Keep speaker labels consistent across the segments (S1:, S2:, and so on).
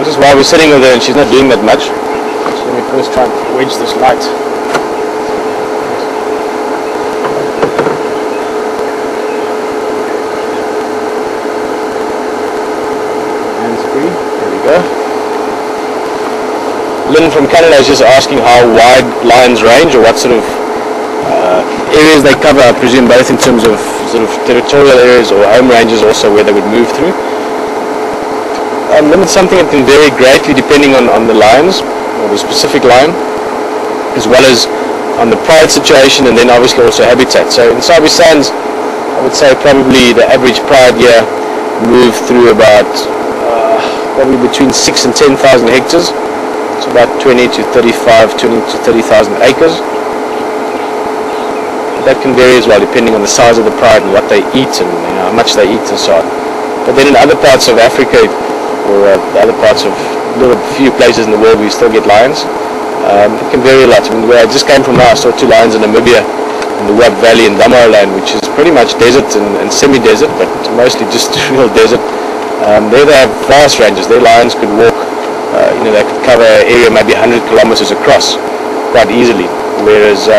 S1: just while we're sitting with her and she's not doing that much, so let me first try and wedge this light. Hands free, there we go. Lynn from Canada is just asking how wide lions range, or what sort of areas they cover, I presume both in terms of sort of territorial areas or home ranges also where they would move through. It's something that can vary greatly depending on the lions, or the specific lion, as well as on the pride situation, and then obviously also habitat. So in Sabi Sands, I would say probably the average pride here move through about probably between 6 and 10,000 hectares. It's about 20 to 30,000 acres. That can vary as well depending on the size of the pride and what they eat and how much they eat and so on. But then in other parts of Africa, or other parts of few places in the world, we still get lions. It can vary a lot. I mean, where I just came from now, I saw 2 lions in Namibia, in the Wab Valley in Damaraland, which is pretty much desert and semi-desert, but mostly just real desert. There they have vast ranges. Their lions could walk, they could cover an area maybe 100 kilometers across quite easily. Whereas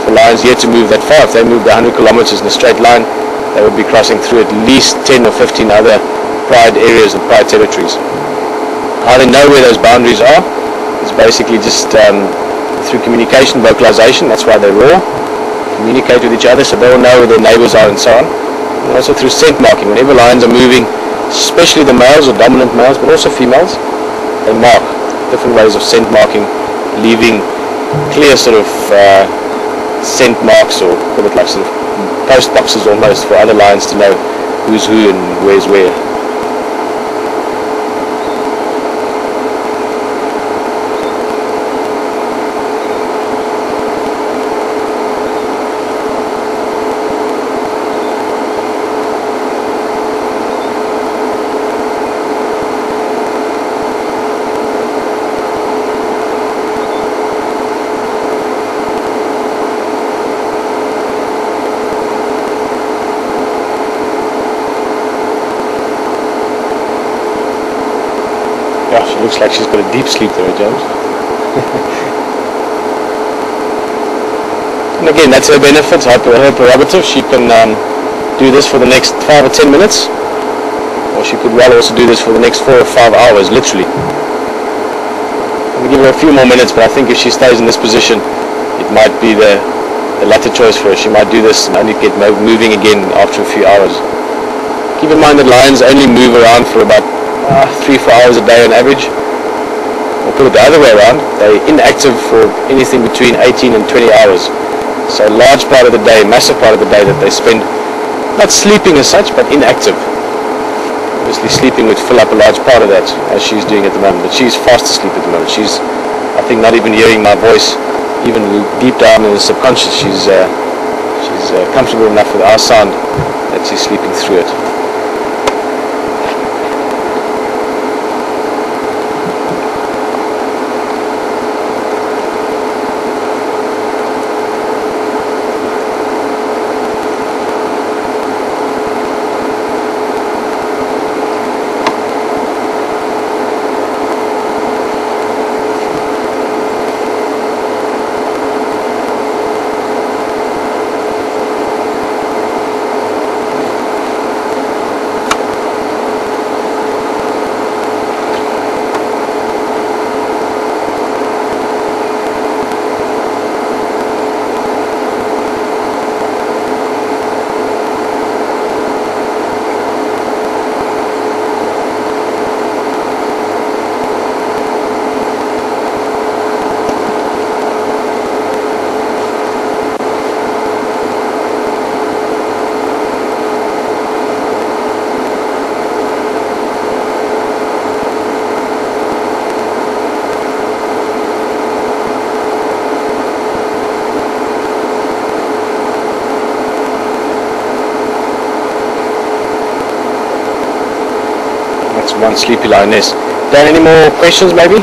S1: for lions here to move that far, if they moved 100 kilometers in a straight line, they would be crossing through at least 10 or 15 other pride areas and pride territories. How they know where those boundaries are is basically just through communication, vocalization. That's why they roar, communicate with each other, so they will know where their neighbors are and so on. And also through scent marking. Whenever lions are moving, especially the males or dominant males, but also females, they mark different ways of scent marking, leaving clear sort of scent marks, or call it like sort of post boxes almost, for other lions to know who's who and where's where. She looks like she's got a deep sleep there, James. And again, that's her benefit, her prerogative. She can do this for the next 5 or 10 minutes, or she could well also do this for the next 4 or 5 hours, literally. We'll give her a few more minutes, but I think if she stays in this position, it might be the latter choice for her. She might do this and only get moving again after a few hours. Keep in mind that lions only move around for about 3-4 hours a day on average. Or put it the other way around, they're inactive for anything between 18 and 20 hours. So a large part of the day, massive part of the day that they spend not sleeping as such, but inactive. Obviously sleeping would fill up a large part of that, as she's doing at the moment, but she's fast asleep at the moment. She's, I think, not even hearing my voice, even deep down in the subconscious. She's comfortable enough with our sound that she's sleeping through it. One sleepy lioness. Dan, any more questions maybe?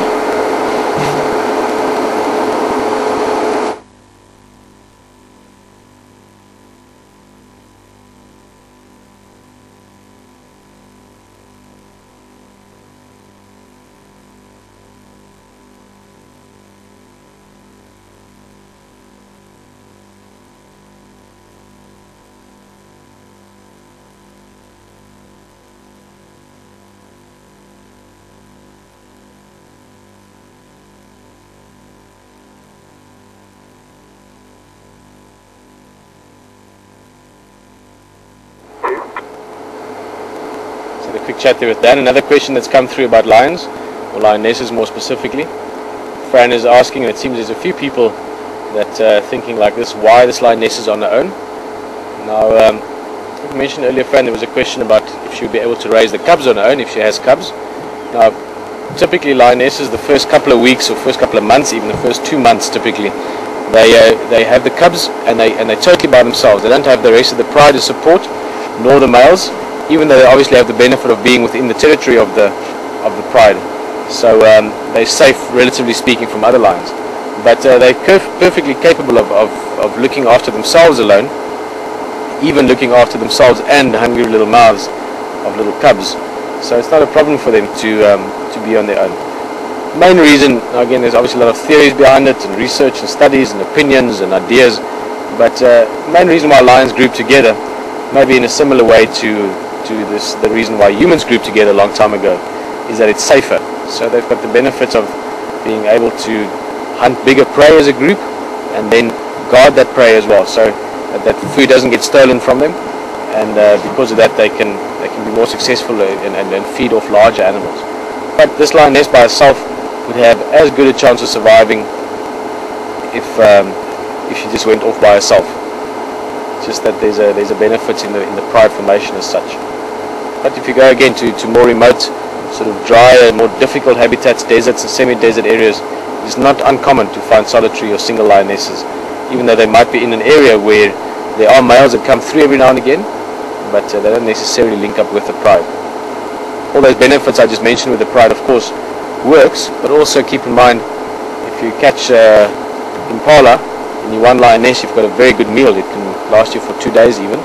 S1: quick chat there with Dan. Another question that's come through about lions, or lionesses more specifically. Fran is asking, and it seems there's a few people that are thinking like this, why this lioness is on her own. Now, like I mentioned earlier, Fran, there was a question about if she would be able to raise the cubs on her own, if she has cubs. Now, typically lionesses, the first couple of weeks or first couple of months, even the first 2 months typically, they have the cubs and they're totally by themselves. They don't have the rest of the pride as support, nor the males, even though they obviously have the benefit of being within the territory of the pride. So they're safe, relatively speaking, from other lions. But they're perfectly capable of looking after themselves alone, even looking after themselves and the hungry little mouths of little cubs. So it's not a problem for them to be on their own. Main reason, again, there's obviously a lot of theories behind it, and research and studies and opinions and ideas, but main reason why lions group together, maybe in a similar way to the reason why humans grouped together a long time ago, is that it's safer. So they've got the benefit of being able to hunt bigger prey as a group and then guard that prey as well, so that food doesn't get stolen from them, and because of that they can be more successful and feed off larger animals. But this lioness by herself would have as good a chance of surviving if she just went off by herself. Just that there's a benefit in the pride formation as such. But if you go again to more remote, sort of drier, more difficult habitats, deserts and semi-desert areas, it's not uncommon to find solitary or single lionesses, even though they might be in an area where there are males that come through every now and again, but they don't necessarily link up with the pride. All those benefits I just mentioned with the pride, of course, works, but also keep in mind, if you catch impala and you one lioness, you've got a very good meal. It can last you for 2 days even.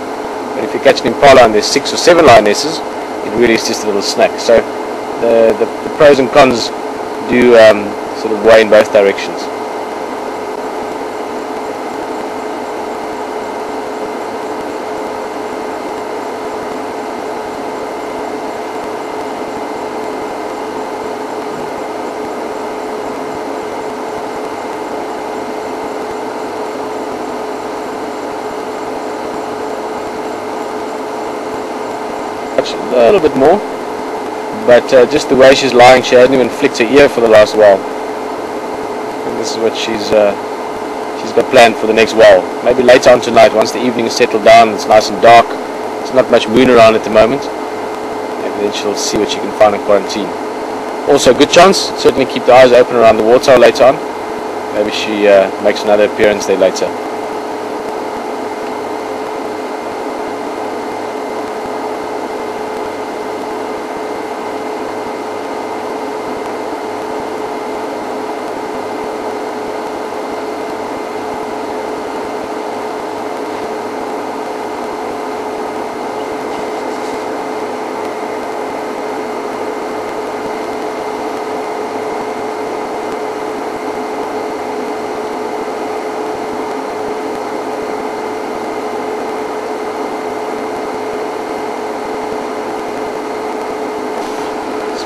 S1: But if you catch an impala and there's 6 or 7 lionesses, it really is just a little snack. So the pros and cons do sort of weigh in both directions. A little bit more, but just the way she's lying, she hasn't even flicked her ear for the last while. And this is what she's got planned for the next while. Maybe later on tonight, once the evening is settled down, it's nice and dark, there's not much moon around at the moment, maybe then she'll see what she can find in quarantine. Also a good chance, certainly keep the eyes open around the water later on. Maybe she makes another appearance there later.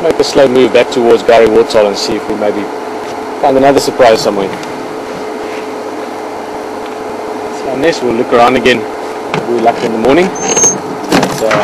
S1: Make a slow move back towards Gary Waterhole and see if we maybe find another surprise somewhere. So unless we'll look around again, we'll be lucky in the morning. But,